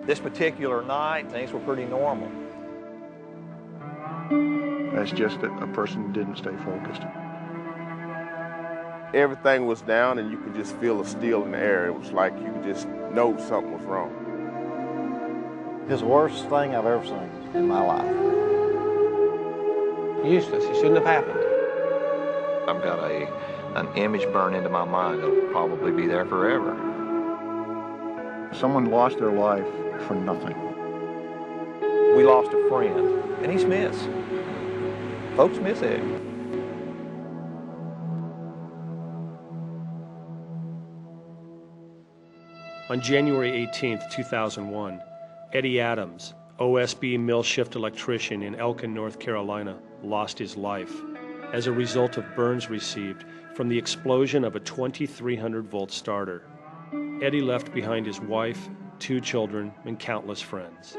This particular night, things were pretty normal. That's just that a person didn't stay focused. Everything was down and you could just feel a steel in the air. It was like you could just know something was wrong. It's the worst thing I've ever seen in my life. Useless. It shouldn't have happened. I've got an image burned into my mind that'll probably be there forever. Someone lost their life for nothing. We lost a friend, and he's missed. Folks miss Eddie. On January 18th, 2001, Eddie Adams, OSB mill shift electrician in Elkin, North Carolina, lost his life as a result of burns received from the explosion of a 2300-volt starter. Eddie left behind his wife, 2 children, and countless friends.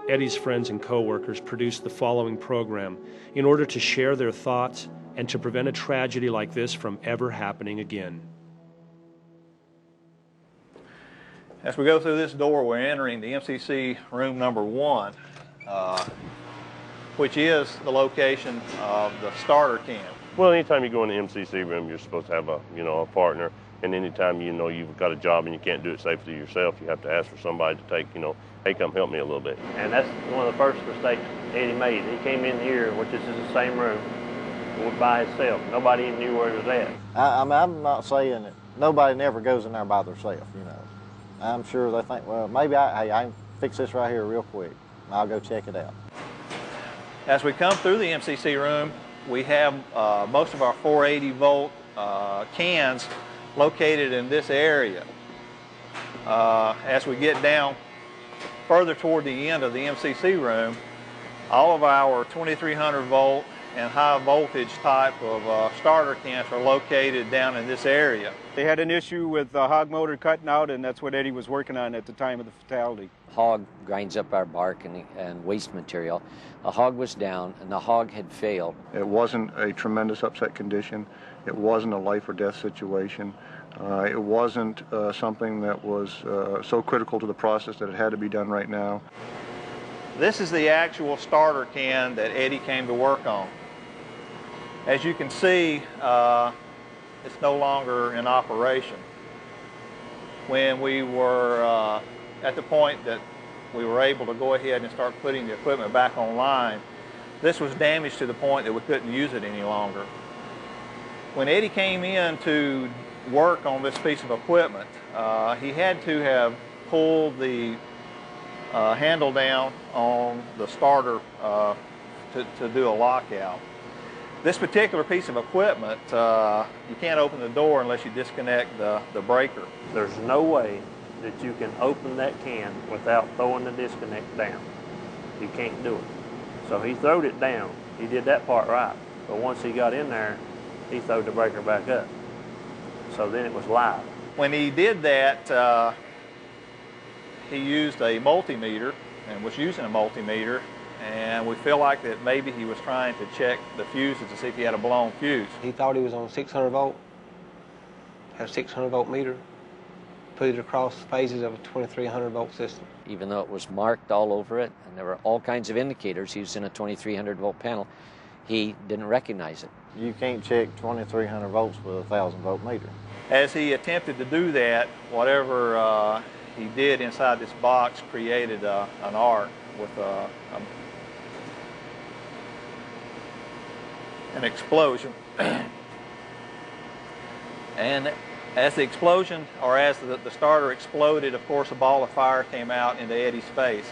Eddie's friends and co-workers produced the following program in order to share their thoughts and to prevent a tragedy like this from ever happening again. As we go through this door, we're entering the MCC room number 1, which is the location of the starter can. Well, anytime you go in the MCC room, you're supposed to have a partner. And anytime you've got a job and you can't do it safely yourself, you have to ask for somebody to take, hey, come help me a little bit. And that's one of the first mistakes Eddie made. He came in here, which is the same room, by himself. Nobody even knew where he was at. I'm not saying that nobody never goes in there by themselves, I'm sure they think, well, maybe I can fix this right here real quick. I'll go check it out. As we come through the MCC room, we have most of our 480-volt cans located in this area. As we get down further toward the end of the MCC room, all of our 2300-volt and high voltage type of starter cans are located down in this area. They had an issue with the hog motor cutting out, and that's what Eddie was working on at the time of the fatality. Hog grinds up our bark and waste material. The hog was down, and the hog had failed. It wasn't a tremendous upset condition. It wasn't a life or death situation. It wasn't something that was so critical to the process that it had to be done right now. This is the actual starter can that Eddie came to work on. As you can see, it's no longer in operation. When we were at the point that we were able to go ahead and start putting the equipment back online, this was damaged to the point that we couldn't use it any longer. When Eddie came in to work on this piece of equipment, he had to have pulled the handle down on the starter to do a lockout. This particular piece of equipment, you can't open the door unless you disconnect the breaker. There's no way that you can open that can without throwing the disconnect down. You can't do it. So he throwed it down. He did that part right. But once he got in there, he throwed the breaker back up. So then it was live. When he did that, he used a multimeter and was using a multimeter, and we feel like that maybe he was trying to check the fuses to see if he had a blown fuse. He thought he was on 600 volt, had a 600 volt meter, put it across phases of a 2300 volt system. Even though it was marked all over it, and there were all kinds of indicators used in a 2300 volt panel, he didn't recognize it. You can't check 2300 volts with a 1000 volt meter. As he attempted to do that, whatever he did inside this box created an arc with an explosion. And as the explosion, or as the starter exploded, of course a ball of fire came out into Eddie's face.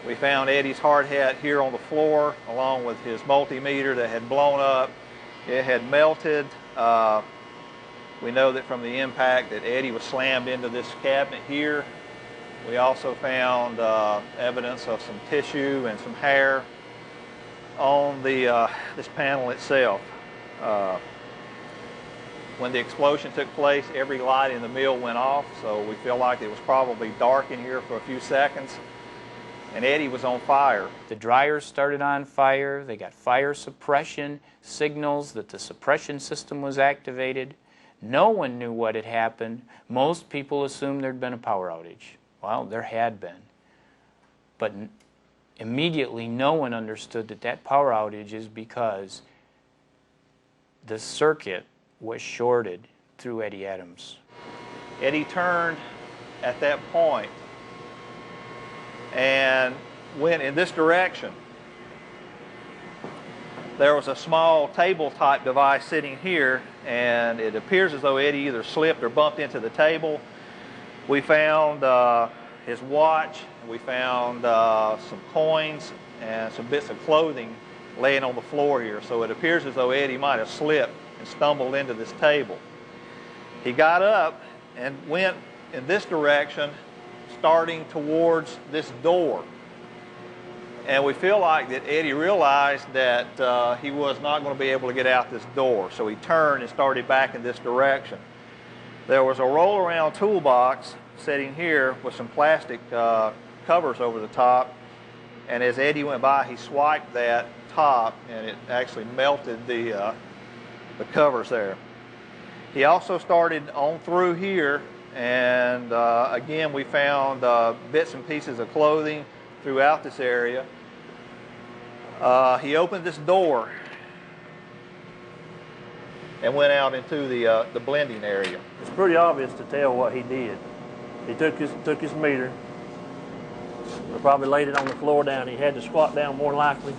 We found Eddie's hard hat here on the floor, along with his multimeter that had blown up. It had melted. We know that from the impact that Eddie was slammed into this cabinet here. We also found evidence of some tissue and some hair on this panel itself. When the explosion took place, every light in the mill went off, so we feel like it was probably dark in here for a few seconds, and Eddie was on fire. The dryers started on fire. They got fire suppression signals that the suppression system was activated. No one knew what had happened. Most people assumed there'd been a power outage. Well, there had been. But immediately no one understood that that power outage is because the circuit was shorted through Eddie Adams. Eddie turned at that point and went in this direction. There was a small table type device sitting here, and it appears as though Eddie either slipped or bumped into the table. We found his watch, we found some coins and some bits of clothing laying on the floor here. So it appears as though Eddie might have slipped and stumbled into this table. He got up and went in this direction, starting towards this door. And we feel like that Eddie realized that he was not going to be able to get out this door. So he turned and started back in this direction. There was a roll-around toolbox sitting here with some plastic covers over the top. And as Eddie went by, he swiped that top, and it actually melted the covers there. He also started on through here, and again, we found bits and pieces of clothing throughout this area. He opened this door and went out into the blending area. It's pretty obvious to tell what he did. He took his meter, probably laid it on the floor down. He had to squat down more likely,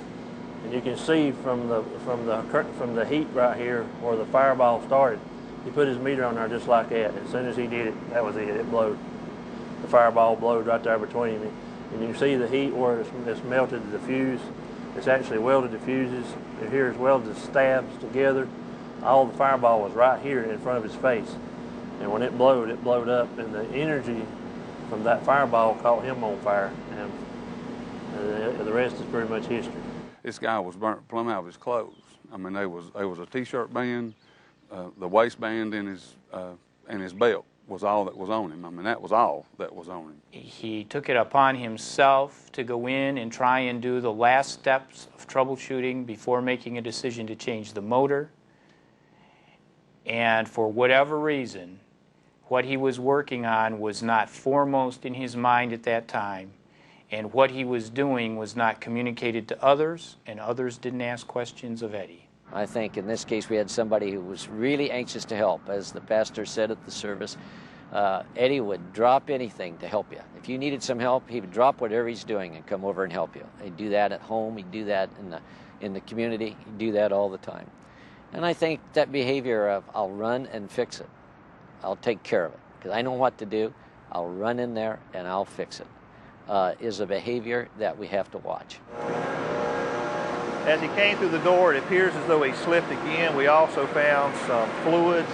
and you can see from the heat right here where the fireball started. He put his meter on there just like that. As soon as he did it, that was it. It blowed. The fireball blowed right there between them. And you can see the heat where it's melted the fuse. It's actually welded the fuses. Here is welded the stabs together. All the fireball was right here in front of his face. And when it blowed up, and the energy from that fireball caught him on fire. And the rest is pretty much history. This guy was burnt plumb out of his clothes. I mean, there was a T-shirt band, the waistband in his belt was all that was on him. I mean, that was all that was on him. He took it upon himself to go in and try and do the last steps of troubleshooting before making a decision to change the motor. And for whatever reason, what he was working on was not foremost in his mind at that time. And what he was doing was not communicated to others, and others didn't ask questions of Eddie. I think in this case we had somebody who was really anxious to help. As the pastor said at the service, Eddie would drop anything to help you. If you needed some help, he would drop whatever he's doing and come over and help you. He'd do that at home, he'd do that in the community, he'd do that all the time. And I think that behavior of I'll run and fix it, I'll take care of it, because I know what to do, I'll run in there and I'll fix it, is a behavior that we have to watch. As he came through the door, it appears as though he slipped again. We also found some fluids,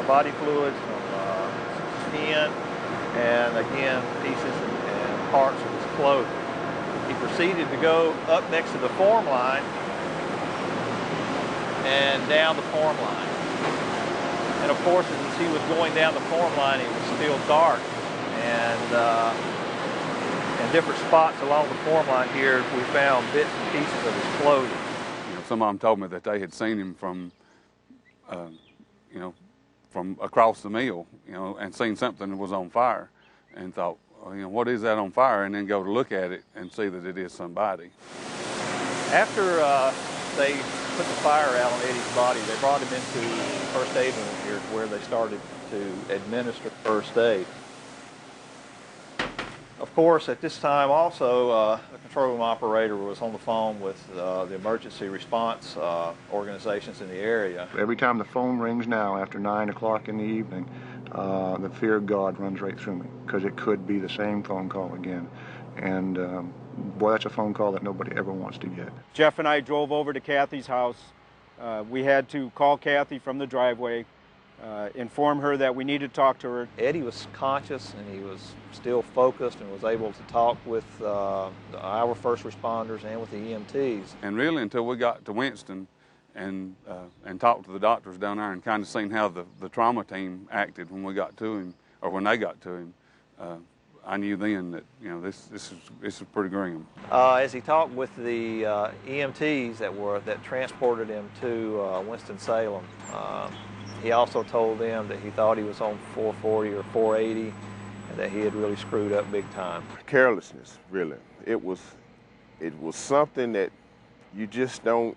body fluids, some skin, and again, pieces and parts of his clothing. He proceeded to go up next to the form line and down the form line. And of course, as he was going down the form line, it was still dark. And in different spots along the form line here, we found bits and pieces of his clothing. You know, some of them told me that they had seen him from across the mill, and seen something that was on fire, and thought, well, what is that on fire? And then go to look at it and see that it is somebody. After they put the fire out on Eddie's body, they brought him into the first aid room here, where they started to administer first aid. Of course, at this time also, a control room operator was on the phone with the emergency response organizations in the area. Every time the phone rings now after 9 o'clock in the evening, the fear of God runs right through me, because it could be the same phone call again. And boy, that's a phone call that nobody ever wants to get. Jeff and I drove over to Kathy's house. We had to call Kathy from the driveway, inform her that we needed to talk to her. Eddie was conscious, and he was still focused and was able to talk with our first responders and with the EMTs. And really, until we got to Winston and talked to the doctors down there and kind of seen how the trauma team acted when we got to him, or when they got to him, I knew then that this is pretty grim. As he talked with the EMTs that transported him to Winston-Salem, he also told them that he thought he was on 440 or 480, and that he had really screwed up big time. Carelessness, really. it was something that you just don't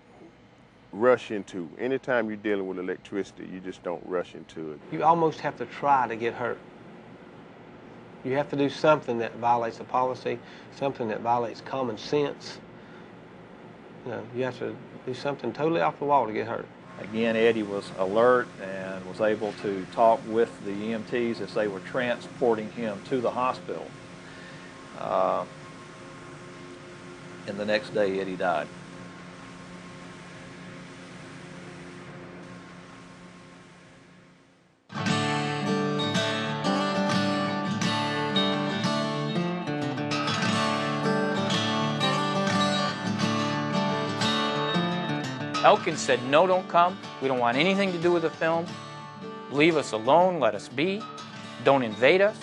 rush into. Anytime you're dealing with electricity, you just don't rush into it. You almost have to try to get hurt. You have to do something that violates the policy, something that violates common sense. You know, you have to do something totally off the wall to get hurt. Again, Eddie was alert and was able to talk with the EMTs as they were transporting him to the hospital. And the next day, Eddie died. Elkin said, no, don't come. We don't want anything to do with the film. Leave us alone, let us be. Don't invade us.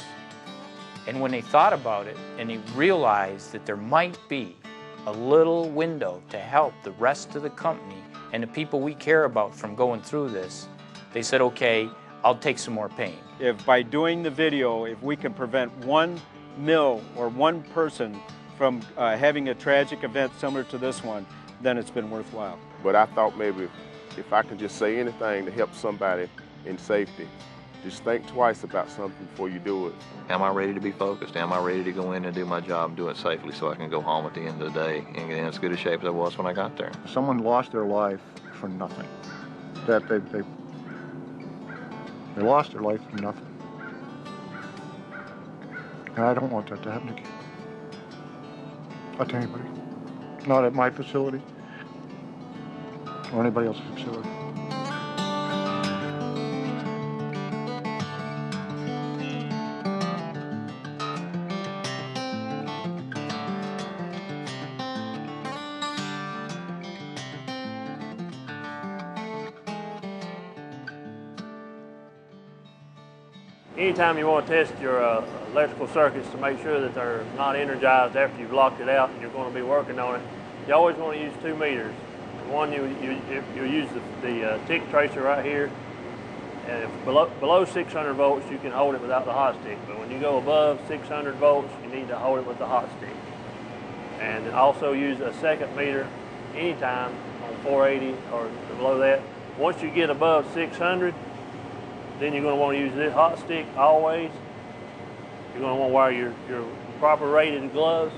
And when they thought about it and they realized that there might be a little window to help the rest of the company and the people we care about from going through this, they said, okay, I'll take some more pain. If by doing the video, if we can prevent one mill or one person from having a tragic event similar to this one, then it's been worthwhile. But I thought maybe if I could just say anything to help somebody in safety, just think twice about something before you do it. Am I ready to be focused? Am I ready to go in and do my job and do it safely so I can go home at the end of the day and get in as good a shape as I was when I got there? Someone lost their life for nothing. That they lost their life for nothing. And I don't want that to happen again. Not to anybody. Not at my facility or anybody else's facility. Anytime you want to test your electrical circuits to make sure that they're not energized after you've locked it out and you're going to be working on it, you always want to use 2 meters. One, you use the tick tracer right here, and if below 600 volts, you can hold it without the hot stick. But when you go above 600 volts, you need to hold it with the hot stick. And also use a 2nd meter anytime on 480 or below that. Once you get above 600, then you're going to want to use this hot stick always. You're going to want to wear your proper rated gloves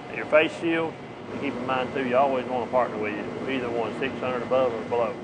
and your face shield. And keep in mind too, you always want to partner with you, either one 600 above or below.